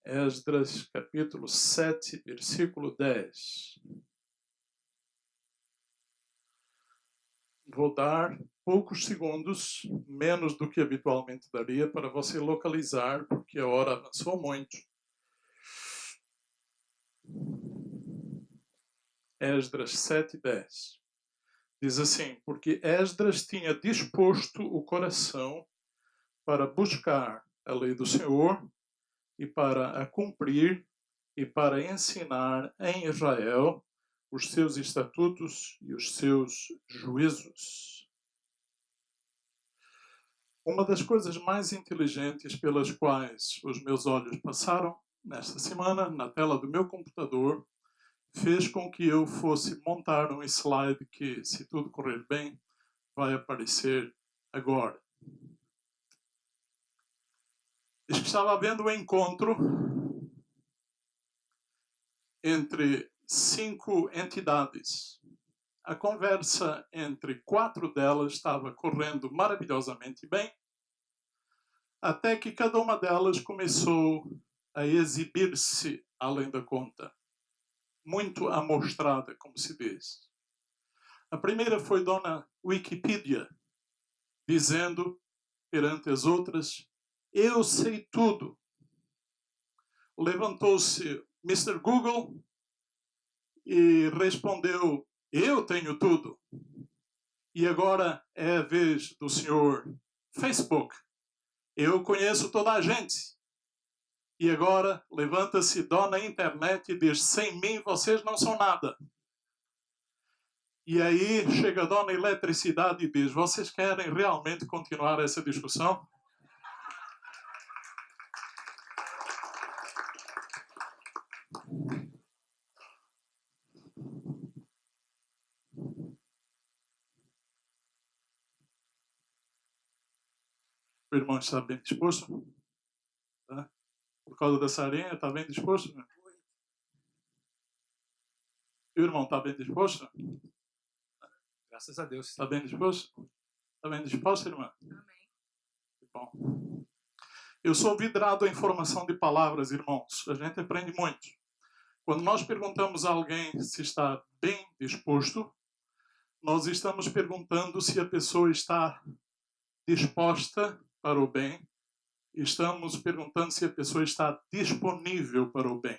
Esdras, capítulo 7, versículo 10. Vou dar poucos segundos, menos do que habitualmente daria, para você localizar, porque a hora avançou muito. Esdras 7, 10. Diz assim: porque Esdras tinha disposto o coração para buscar a lei do Senhor e para a cumprir e para ensinar em Israel os seus estatutos e os seus juízos. Uma das coisas mais inteligentes pelas quais os meus olhos passaram nesta semana, na tela do meu computador, fez com que eu fosse montar um slide que, se tudo correr bem, vai aparecer agora. Estava havendo um encontro entre 5 entidades. A conversa entre 4 delas estava correndo maravilhosamente bem, até que cada uma delas começou a exibir-se além da conta. Muito amostrada, como se diz. A primeira foi Dona Wikipedia, dizendo perante as outras: eu sei tudo. Levantou-se Mr. Google e respondeu: eu tenho tudo. E agora é a vez do senhor Facebook. Eu conheço toda a gente. E agora levanta-se Dona Internet e diz: sem mim vocês não são nada. E aí chega a Dona Eletricidade e diz: vocês querem realmente continuar essa discussão? O irmão está bem disposto? Tá? Por causa da sarinha, está bem disposto? E o irmão está bem disposto? Graças a Deus. Está bem disposto? Está bem disposto, irmã? Amém. Que bom. Eu sou vidrado à informação de palavras, irmãos. A gente aprende muito. Quando nós perguntamos a alguém se está bem disposto, nós estamos perguntando se a pessoa está disposta para o bem. Estamos perguntando se a pessoa está disponível para o bem.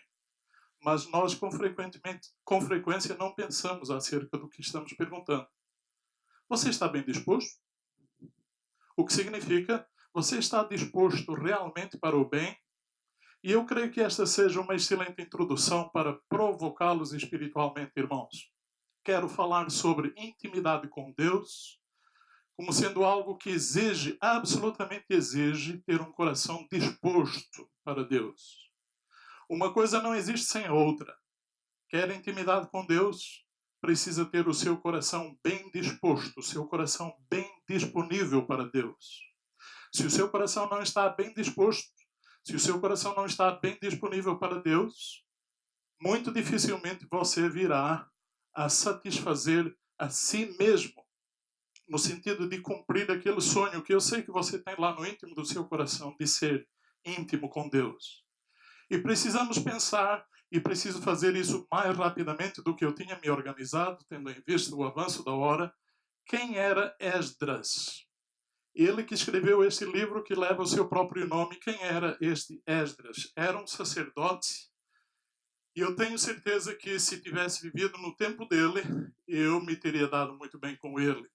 Mas nós, com frequência, não pensamos acerca do que estamos perguntando. Você está bem disposto? O que significa, você está disposto realmente para o bem? E eu creio que esta seja uma excelente introdução para provocá-los espiritualmente, irmãos. Quero falar sobre intimidade com Deus, como sendo algo que exige, absolutamente exige, ter um coração disposto para Deus. Uma coisa não existe sem a outra. Quer intimidade com Deus, precisa ter o seu coração bem disposto, o seu coração bem disponível para Deus. Se o seu coração não está bem disposto, se o seu coração não está bem disponível para Deus, muito dificilmente você virá a satisfazer a si mesmo, no sentido de cumprir aquele sonho que eu sei que você tem lá no íntimo do seu coração, de ser íntimo com Deus. E precisamos pensar, e preciso fazer isso mais rapidamente do que eu tinha me organizado, tendo em vista o avanço da hora. Quem era Esdras? Ele que escreveu este livro que leva o seu próprio nome. Quem era este Esdras? Era um sacerdote. E eu tenho certeza que se tivesse vivido no tempo dele, eu me teria dado muito bem com ele.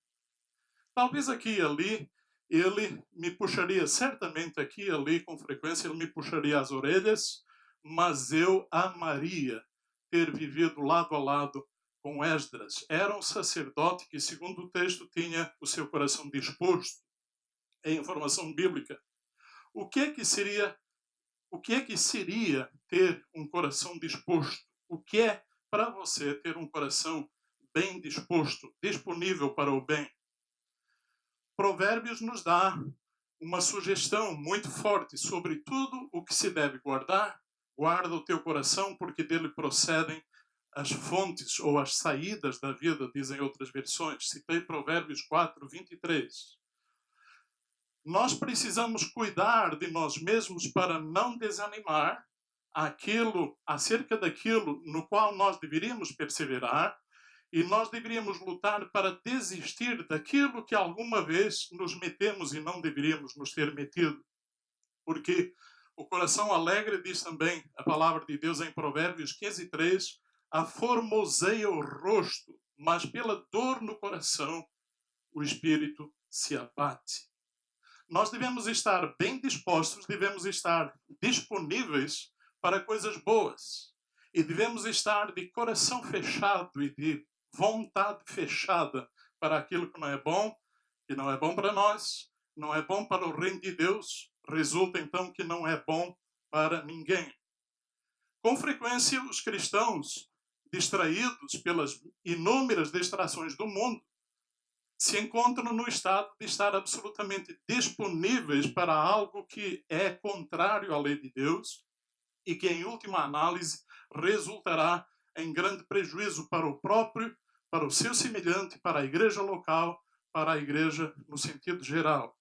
Talvez aqui e ali, ele me puxaria, certamente aqui e ali, com frequência, ele me puxaria as orelhas, mas eu amaria ter vivido lado a lado com Esdras. Era um sacerdote que, segundo o texto, tinha o seu coração disposto em informação bíblica. O que é que seria ter um coração disposto? O que é para você ter um coração bem disposto, disponível para o bem? Provérbios nos dá uma sugestão muito forte sobre tudo o que se deve guardar. Guarda o teu coração, porque dele procedem as fontes ou as saídas da vida, dizem outras versões. Citei Provérbios 4, 23. Nós precisamos cuidar de nós mesmos para não desanimar acerca daquilo no qual nós deveríamos perseverar, e nós deveríamos lutar para desistir daquilo que alguma vez nos metemos e não deveríamos nos ter metido. Porque o coração alegre, diz também a palavra de Deus em Provérbios 15:3, aformoseia o rosto, mas pela dor no coração o espírito se abate. Nós devemos estar bem dispostos, devemos estar disponíveis para coisas boas. E devemos estar de coração fechado e de vontade fechada para aquilo que não é bom para nós, não é bom para o reino de Deus, resulta então que não é bom para ninguém. Com frequência, os cristãos, distraídos pelas inúmeras distrações do mundo, se encontram no estado de estar absolutamente disponíveis para algo que é contrário à lei de Deus e que, em última análise, resultará em grande prejuízo para o próprio, para o seu semelhante, para a igreja local, para a igreja no sentido geral.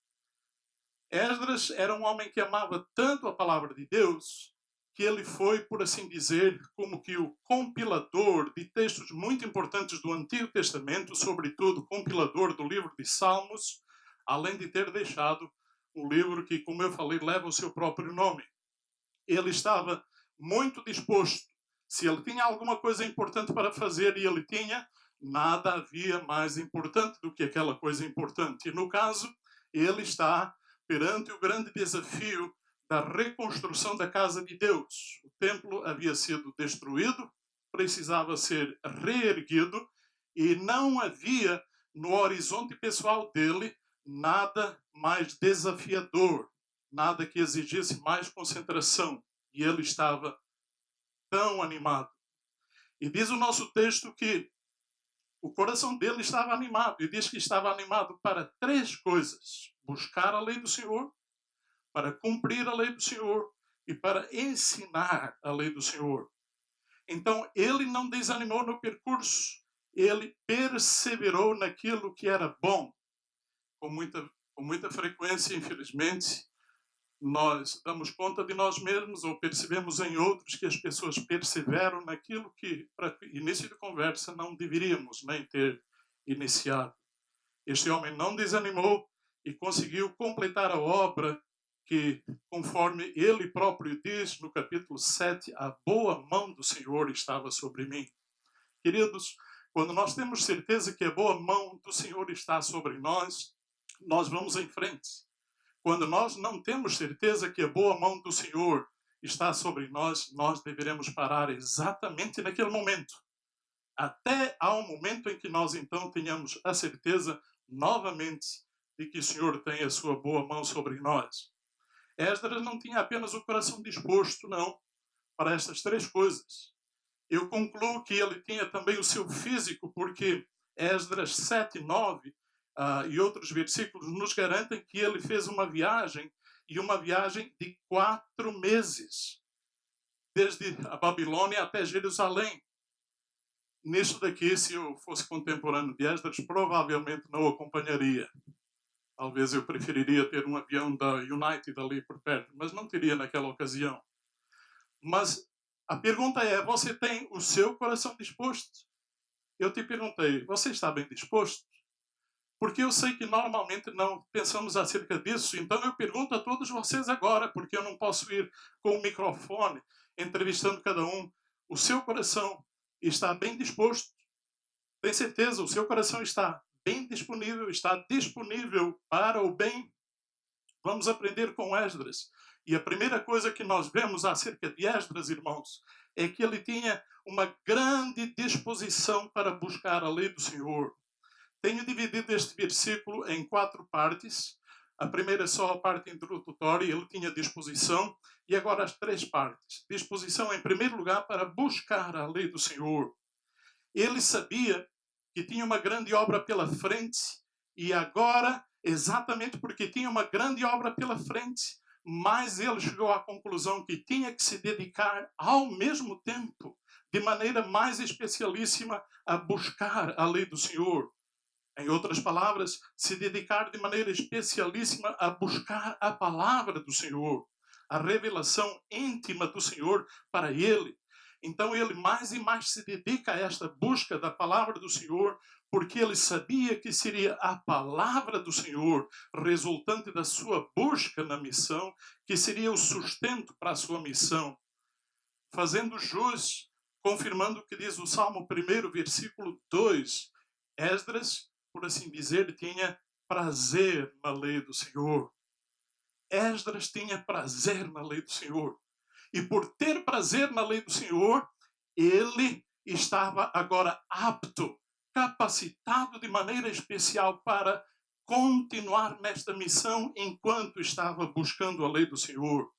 Esdras era um homem que amava tanto a palavra de Deus que ele foi, por assim dizer, como que o compilador de textos muito importantes do Antigo Testamento, sobretudo compilador do livro de Salmos, além de ter deixado um livro que, como eu falei, leva o seu próprio nome. Ele estava muito disposto. Se ele tinha alguma coisa importante para fazer, e ele tinha, nada havia mais importante do que aquela coisa importante. E no caso, ele está perante o grande desafio da reconstrução da casa de Deus. O templo havia sido destruído, precisava ser reerguido, e não havia no horizonte pessoal dele nada mais desafiador, nada que exigisse mais concentração. E ele estava tão animado. E diz o nosso texto que o coração dele estava animado, e diz que estava animado para 3 coisas: buscar a lei do Senhor, para cumprir a lei do Senhor e para ensinar a lei do Senhor. Então, ele não desanimou no percurso, ele perseverou naquilo que era bom. Com muita frequência, infelizmente, nós damos conta de nós mesmos ou percebemos em outros que as pessoas perseveram naquilo que, para início de conversa, não deveríamos nem ter iniciado. Este homem não desanimou e conseguiu completar a obra que, conforme ele próprio diz no capítulo 7, a boa mão do Senhor estava sobre mim. Queridos, quando nós temos certeza que a boa mão do Senhor está sobre nós, nós vamos em frente. Quando nós não temos certeza que a boa mão do Senhor está sobre nós, nós deveremos parar exatamente naquele momento. Até ao momento em que nós então tenhamos a certeza novamente de que o Senhor tem a sua boa mão sobre nós. Esdras não tinha apenas o coração disposto, não, para estas 3 coisas. Eu concluo que ele tinha também o seu físico, porque Esdras 7, 9 e outros versículos nos garantem que ele fez uma viagem, e uma viagem de 4 meses, desde a Babilônia até Jerusalém. Nisso daqui, se eu fosse contemporâneo de Esdras, provavelmente não o acompanharia. Talvez eu preferiria ter um avião da United ali por perto, mas não teria naquela ocasião. Mas a pergunta é, você tem o seu coração disposto? Eu te perguntei, você está bem disposto? Porque eu sei que normalmente não pensamos acerca disso, então eu pergunto a todos vocês agora, porque eu não posso ir com o microfone entrevistando cada um. O seu coração está bem disposto? Tem certeza? O seu coração está bem disponível, está disponível para o bem? Vamos aprender com Esdras. E a primeira coisa que nós vemos acerca de Esdras, irmãos, é que ele tinha uma grande disposição para buscar a lei do Senhor. Tenho dividido este versículo em 4 partes. A primeira é só a parte introdutória, ele tinha disposição, e agora as 3 partes. Disposição, em primeiro lugar, para buscar a lei do Senhor. Ele sabia que tinha uma grande obra pela frente, e agora, exatamente porque tinha uma grande obra pela frente, mas ele chegou à conclusão que tinha que se dedicar ao mesmo tempo, de maneira mais especialíssima, a buscar a lei do Senhor. Em outras palavras, se dedicar de maneira especialíssima a buscar a palavra do Senhor. a revelação íntima do Senhor para ele. Então ele mais e mais se dedica a esta busca da palavra do Senhor, porque ele sabia que seria a palavra do Senhor, resultante da sua busca na missão, que seria o sustento para a sua missão. Fazendo jus, confirmando o que diz o Salmo 1, versículo 2, Esdras, por assim dizer, tinha prazer na lei do Senhor. Esdras tinha prazer na lei do Senhor. E por ter prazer na lei do Senhor, ele estava agora apto, capacitado de maneira especial para continuar nesta missão enquanto estava buscando a lei do Senhor.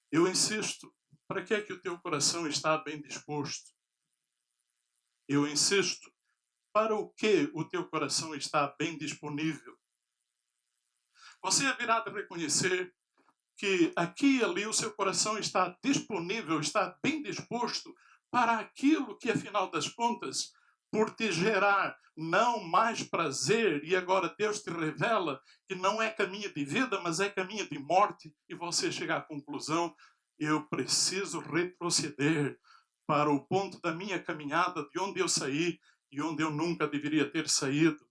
Eu insisto, para que é que o teu coração está bem disposto? Eu insisto, para o que o teu coração está bem disponível? Você haverá de reconhecer que aqui e ali o seu coração está disponível, está bem disposto para aquilo que, afinal das contas, por te gerar não mais prazer, e agora Deus te revela que não é caminho de vida, mas é caminho de morte, e você chega à conclusão: eu preciso retroceder para o ponto da minha caminhada, de onde eu saí e onde eu nunca deveria ter saído.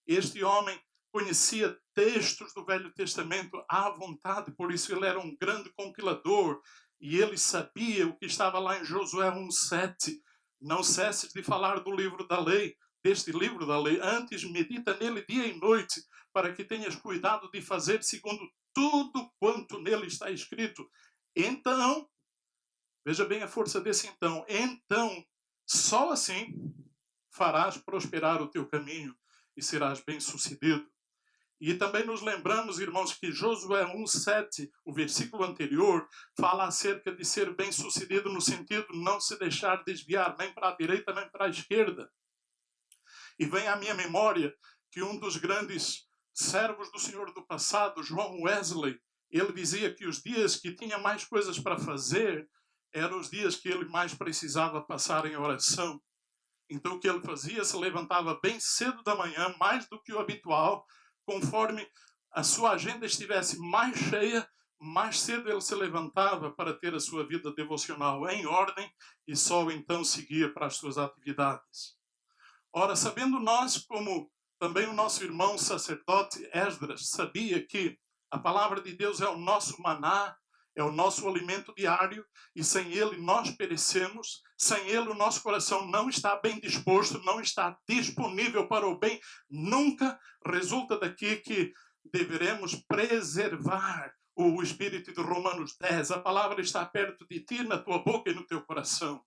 Este homem conhecia textos do Velho Testamento à vontade, por isso ele era um grande compilador, e ele sabia o que estava lá em Josué 1:7. Não cesses de falar do livro da lei, deste livro da lei, antes medita nele dia e noite, para que tenhas cuidado de fazer segundo tudo quanto nele está escrito. Então, veja bem a força desse então, só assim farás prosperar o teu caminho e serás bem-sucedido. E também nos lembramos, irmãos, que Josué 1:7, o versículo anterior, fala acerca de ser bem-sucedido no sentido de não se deixar desviar nem para a direita nem para a esquerda. E vem à minha memória que um dos grandes servos do Senhor do passado, John Wesley, ele dizia que os dias que tinha mais coisas para fazer eram os dias que ele mais precisava passar em oração. Então o que ele fazia? Se levantava bem cedo da manhã, mais do que o habitual, conforme a sua agenda estivesse mais cheia, mais cedo ele se levantava para ter a sua vida devocional em ordem e só então seguia para as suas atividades. Ora, sabendo nós, como também o nosso irmão sacerdote Esdras sabia que a palavra de Deus é o nosso maná, é o nosso alimento diário, e sem ele nós perecemos, sem ele o nosso coração não está bem disposto, não está disponível para o bem, nunca resulta daqui que deveremos preservar o espírito de Romanos 10. A palavra está perto de ti, na tua boca e no teu coração.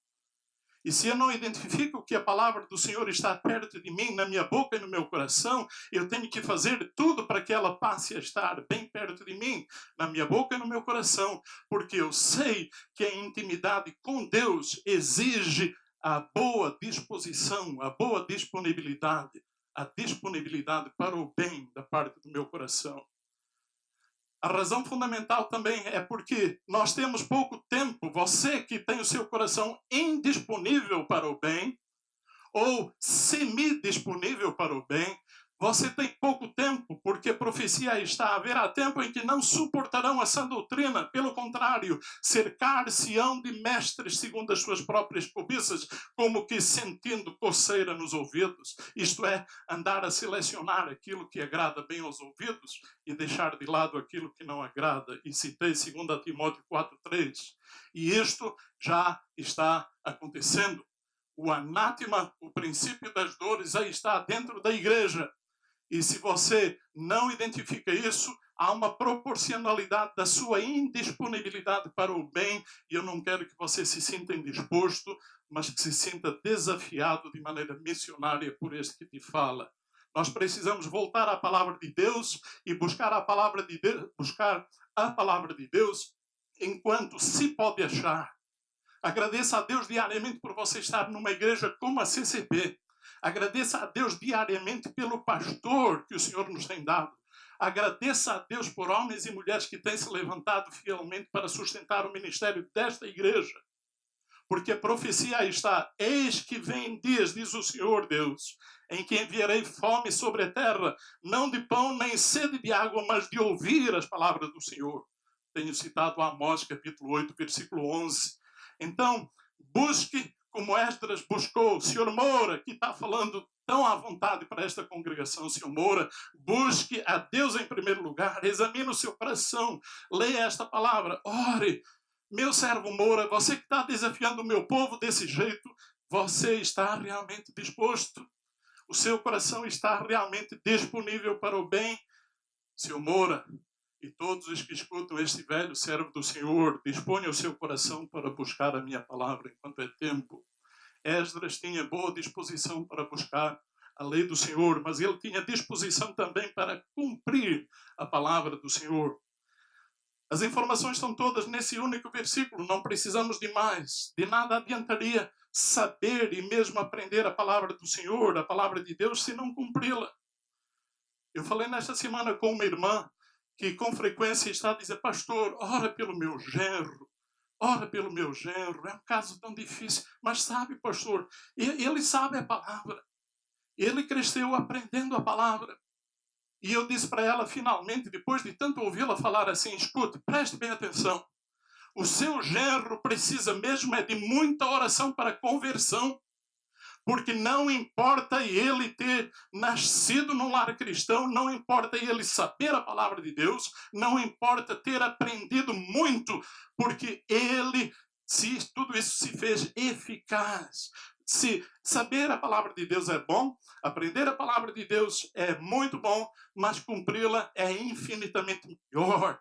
E se eu não identifico que a palavra do Senhor está perto de mim, na minha boca e no meu coração, eu tenho que fazer tudo para que ela passe a estar bem perto de mim, na minha boca e no meu coração, porque eu sei que a intimidade com Deus exige a boa disposição, a boa disponibilidade, a disponibilidade para o bem da parte do meu coração. A razão fundamental também é porque nós temos pouco tempo. Você que tem o seu coração indisponível para o bem, ou semi-disponível para o bem, você tem pouco tempo, porque a profecia está: haverá tempo em que não suportarão a sã doutrina, pelo contrário, cercar-se-ão de mestres segundo as suas próprias cobiças, como que sentindo coceira nos ouvidos, isto é, andar a selecionar aquilo que agrada bem aos ouvidos e deixar de lado aquilo que não agrada. E citei 2 Timóteo 4:3. E isto já está acontecendo. O anátema, o princípio das dores, aí está dentro da igreja. E se você não identifica isso, há uma proporcionalidade da sua indisponibilidade para o bem, e eu não quero que você se sinta indisposto, mas que se sinta desafiado de maneira missionária por este que te fala. Nós precisamos voltar à palavra de Deus e buscar a palavra de Deus enquanto se pode achar. Agradeça a Deus diariamente por você estar numa igreja como a CCP. Agradeça a Deus diariamente pelo pastor que o Senhor nos tem dado. Agradeça a Deus por homens e mulheres que têm se levantado fielmente para sustentar o ministério desta igreja. Porque a profecia aí está: eis que vem dias, diz o Senhor Deus, em que enviarei fome sobre a terra, não de pão nem sede de água, mas de ouvir as palavras do Senhor. tenho citado Amós, capítulo 8, versículo 11. Então, busque como Esdras buscou. Senhor Moura, que está falando tão à vontade para esta congregação, Senhor Moura, busque a Deus em primeiro lugar, examine o seu coração, leia esta palavra, ore. Meu servo Moura, você que está desafiando o meu povo desse jeito, você está realmente disposto? O seu coração está realmente disponível para o bem? Senhor Moura, e todos os que escutam este velho servo do Senhor, disponha o seu coração para buscar a minha palavra enquanto é tempo. Esdras tinha boa disposição para buscar a lei do Senhor, mas ele tinha disposição também para cumprir a palavra do Senhor. As informações estão todas nesse único versículo, não precisamos de mais. De nada adiantaria saber e mesmo aprender a palavra do Senhor, a palavra de Deus, se não cumpri-la. Eu falei nesta semana com uma irmã que com frequência está a dizer, pastor, ora pelo meu genro. Ora pelo meu genro, é um caso tão difícil. Mas sabe, pastor, ele sabe a palavra. Ele cresceu aprendendo a palavra. E eu disse para ela, finalmente, depois de tanto ouvi-la falar assim, escute, preste bem atenção. O seu genro precisa mesmo é de muita oração para conversão. Porque não importa ele ter nascido num lar cristão, não importa ele saber a palavra de Deus, não importa ter aprendido muito, porque tudo isso se fez eficaz. Se saber a palavra de Deus é bom, aprender a palavra de Deus é muito bom, mas cumpri-la é infinitamente melhor.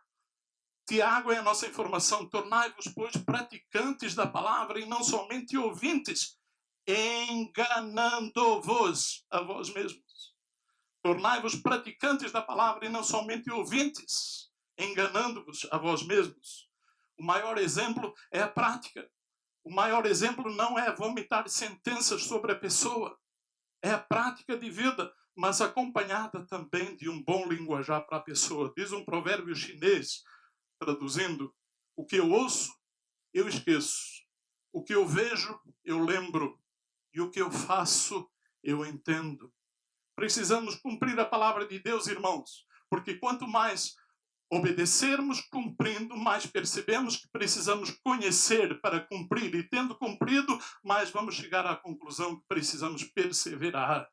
Tiago é a nossa informação, tornai-vos, pois, praticantes da palavra e não somente ouvintes, enganando-vos a vós mesmos. Tornai-vos praticantes da palavra e não somente ouvintes, enganando-vos a vós mesmos. O maior exemplo é a prática. O maior exemplo não é vomitar sentenças sobre a pessoa. É a prática de vida, mas acompanhada também de um bom linguajar para a pessoa. Diz um provérbio chinês, traduzindo, o que eu ouço, eu esqueço. O que eu vejo, eu lembro. E o que eu faço, eu entendo. Precisamos cumprir a palavra de Deus, irmãos, porque quanto mais obedecermos cumprindo, mais percebemos que precisamos conhecer para cumprir, e tendo cumprido, mais vamos chegar à conclusão que precisamos perseverar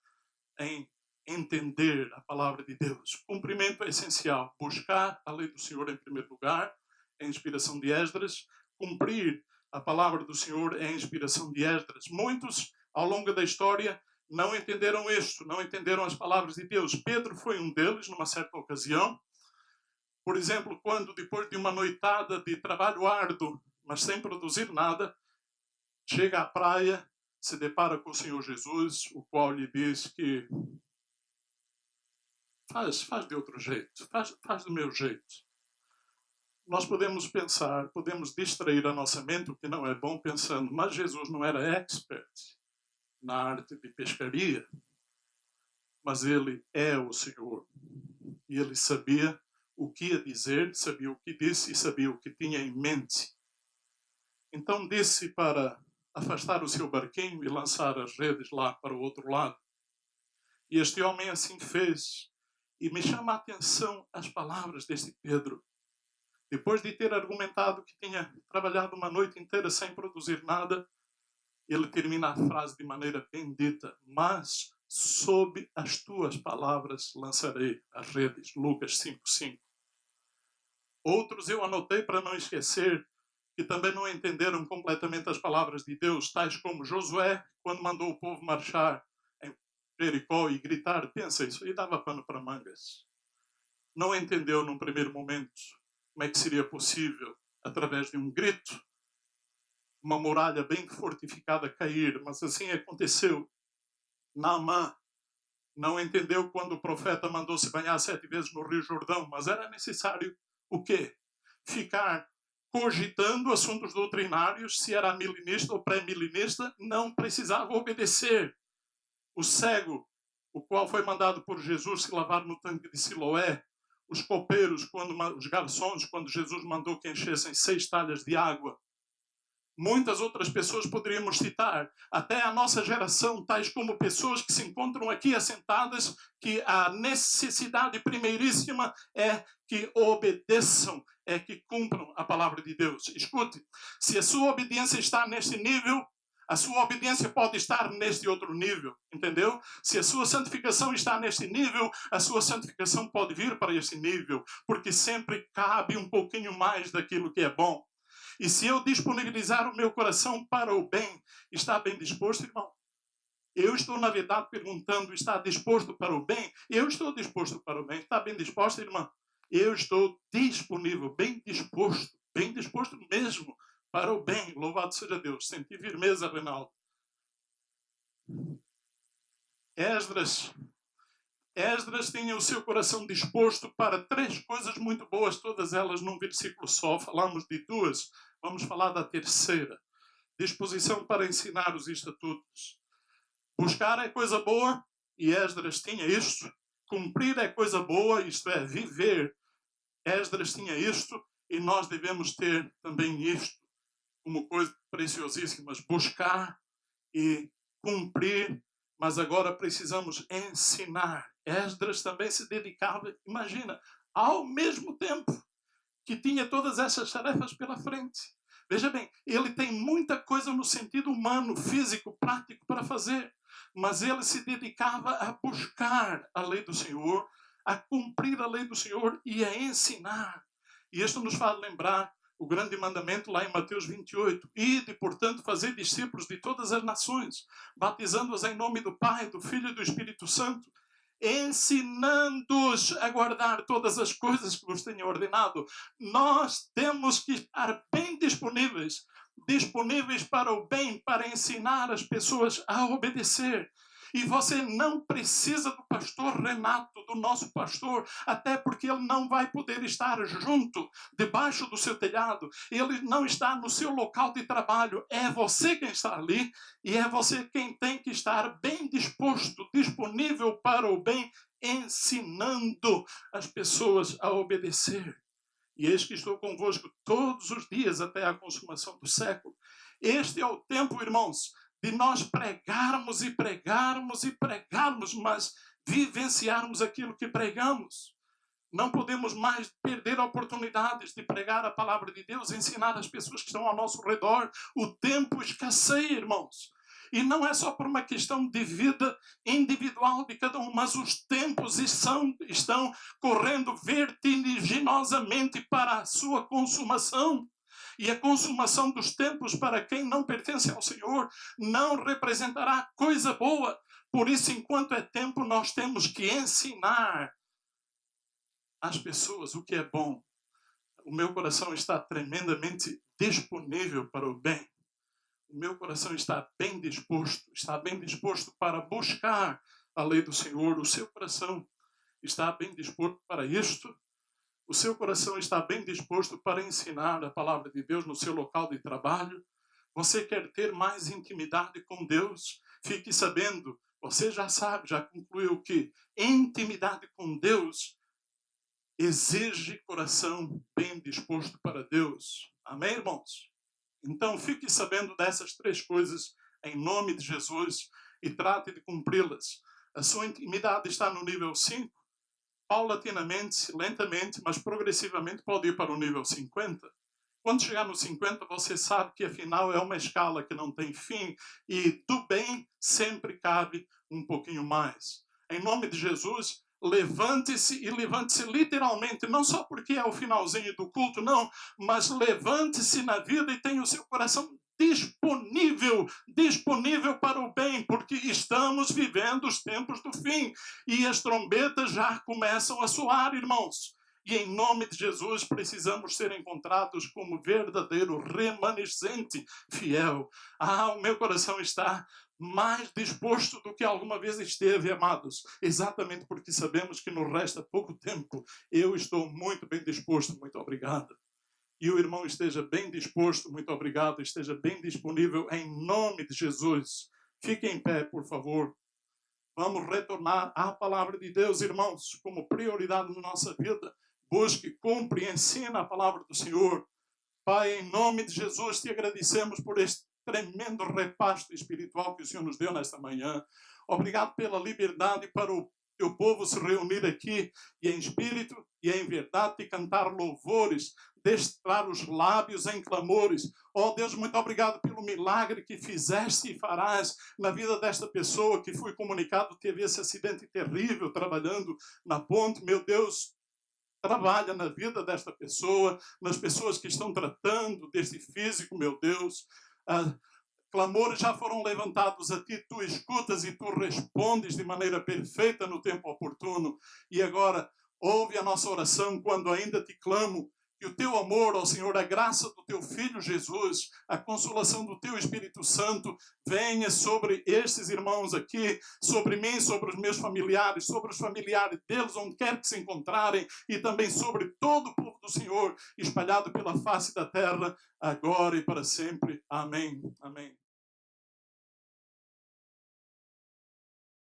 em entender a palavra de Deus. Cumprimento é essencial. Buscar a lei do Senhor em primeiro lugar, é a inspiração de Esdras. Cumprir a palavra do Senhor é a inspiração de Esdras. Muitos, ao longo da história, não entenderam isto, não entenderam as palavras de Deus. Pedro foi um deles, numa certa ocasião. Por exemplo, quando, depois de uma noitada de trabalho árduo, mas sem produzir nada, chega à praia, se depara com o Senhor Jesus, o qual lhe diz que faz de outro jeito, faz do meu jeito. Nós podemos pensar, podemos distrair a nossa mente, o que não é bom, pensando, mas Jesus não era expert na arte de pescaria, mas ele é o Senhor. E ele sabia o que ia dizer, sabia o que disse e sabia o que tinha em mente. Então disse para afastar o seu barquinho e lançar as redes lá para o outro lado. E este homem assim fez. E me chama a atenção as palavras deste Pedro. Depois de ter argumentado que tinha trabalhado uma noite inteira sem produzir nada, ele termina a frase de maneira bem dita. Mas sob as tuas palavras lançarei as redes. Lucas 5:5. Outros eu anotei para não esquecer, que também não entenderam completamente as palavras de Deus, tais como Josué, quando mandou o povo marchar em Jericó e gritar, pensa, isso aí dava pano para mangas. Não entendeu num primeiro momento como é que seria possível, através de um grito, uma muralha bem fortificada cair, mas assim aconteceu. Naamã não entendeu quando o profeta mandou se banhar 7 vezes no Rio Jordão, mas era necessário o quê? Ficar cogitando assuntos doutrinários, se era milenista ou pré-milenista, não precisava obedecer. O cego, o qual foi mandado por Jesus se lavar no tanque de Siloé, os copeiros, os garçons, quando Jesus mandou que enchessem 6 talhas de água, Muitas outras pessoas poderíamos citar, até a nossa geração, tais como pessoas que se encontram aqui assentadas, que a necessidade primeiríssima é que obedeçam, é que cumpram a palavra de Deus. Escute, se a sua obediência está neste nível, a sua obediência pode estar neste outro nível, entendeu? Se a sua santificação está neste nível, a sua santificação pode vir para este nível, porque sempre cabe um pouquinho mais daquilo que é bom. E se eu disponibilizar o meu coração para o bem, está bem disposto, irmão? Eu estou, na verdade, perguntando, está disposto para o bem? Eu estou disposto para o bem. Está bem disposto, irmã? Eu estou disponível, bem disposto mesmo para o bem. Louvado seja Deus. Senti firmeza, Reinaldo. Esdras tinha o seu coração disposto para 3 coisas muito boas, todas elas num versículo só. Falamos de 2, vamos falar da terceira. Disposição para ensinar os estatutos. Buscar é coisa boa, e Esdras tinha isto. Cumprir é coisa boa, isto é, viver. Esdras tinha isto, e nós devemos ter também isto como coisas preciosíssimas. Buscar e cumprir, mas agora precisamos ensinar. Esdras também se dedicava, imagina, ao mesmo tempo que tinha todas essas tarefas pela frente. Veja bem, ele tem muita coisa no sentido humano, físico, prático para fazer, mas ele se dedicava a buscar a lei do Senhor, a cumprir a lei do Senhor e a ensinar. E isto nos faz lembrar o grande mandamento lá em Mateus 28. Ide, portanto, fazer discípulos de todas as nações, batizando-os em nome do Pai, do Filho e do Espírito Santo, ensinando-os a guardar todas as coisas que vos tenho ordenado. Nós temos que estar bem disponíveis para o bem, para ensinar as pessoas a obedecer. E você não precisa do pastor Renato, do nosso pastor, até porque ele não vai poder estar junto, debaixo do seu telhado. Ele não está no seu local de trabalho. É você quem está ali e é você quem tem que estar bem disposto, disponível para o bem, ensinando as pessoas a obedecer. E eis que estou convosco todos os dias até a consumação do século. Este é o tempo, irmãos, de nós pregarmos e pregarmos e pregarmos, mas vivenciarmos aquilo que pregamos. Não podemos mais perder oportunidades de pregar a palavra de Deus, ensinar as pessoas que estão ao nosso redor. O tempo escasseia, irmãos. E não é só por uma questão de vida individual de cada um, mas os tempos estão correndo vertiginosamente para a sua consumação. E a consumação dos tempos para quem não pertence ao Senhor não representará coisa boa. Por isso, enquanto é tempo, nós temos que ensinar às pessoas o que é bom. O meu coração está tremendamente disponível para o bem. O meu coração está bem disposto para buscar a lei do Senhor. O seu coração está bem disposto para isto. O seu coração está bem disposto para ensinar a palavra de Deus no seu local de trabalho. Você quer ter mais intimidade com Deus? Fique sabendo, você já sabe, já concluiu que intimidade com Deus exige coração bem disposto para Deus. Amém, irmãos? Então, fique sabendo dessas 3 coisas em nome de Jesus e trate de cumpri-las. A sua intimidade está no nível 5. Paulatinamente, lentamente, mas progressivamente pode ir para o nível 50. Quando chegar no 50, você sabe que afinal é uma escala que não tem fim e do bem sempre cabe um pouquinho mais. Em nome de Jesus, levante-se e levante-se literalmente, não só porque é o finalzinho do culto, não, mas levante-se na vida e tenha o seu coração disponível para o bem, porque estamos vivendo os tempos do fim e as trombetas já começam a soar, irmãos. E em nome de Jesus precisamos ser encontrados como verdadeiro remanescente fiel. O meu coração está mais disposto do que alguma vez esteve, amados. Exatamente porque sabemos que nos resta pouco tempo. Eu estou muito bem disposto. Muito obrigado. E o irmão esteja bem disposto, muito obrigado, esteja bem disponível em nome de Jesus. Fique em pé, por favor. Vamos retornar à palavra de Deus, irmãos, como prioridade na nossa vida. Busque, cumpre e ensina a palavra do Senhor. Pai, em nome de Jesus, te agradecemos por este tremendo repasto espiritual que o Senhor nos deu nesta manhã. Obrigado pela liberdade para o teu povo se reunir aqui e em espírito e em verdade e cantar louvores, destrar os lábios em clamores. Oh Deus, muito obrigado pelo milagre que fizeste e farás na vida desta pessoa que foi comunicado, teve esse acidente terrível trabalhando na ponte. Meu Deus, trabalha na vida desta pessoa, nas pessoas que estão tratando deste físico, meu Deus. Clamores já foram levantados a ti, tu escutas e tu respondes de maneira perfeita no tempo oportuno. E agora, ouve a nossa oração quando ainda te clamo, que o teu amor, ó Senhor, a graça do teu Filho Jesus, a consolação do teu Espírito Santo, venha sobre estes irmãos aqui, sobre mim, sobre os meus familiares, sobre os familiares deles, onde quer que se encontrarem, e também sobre todo o povo do Senhor, espalhado pela face da terra, agora e para sempre. Amém. Amém.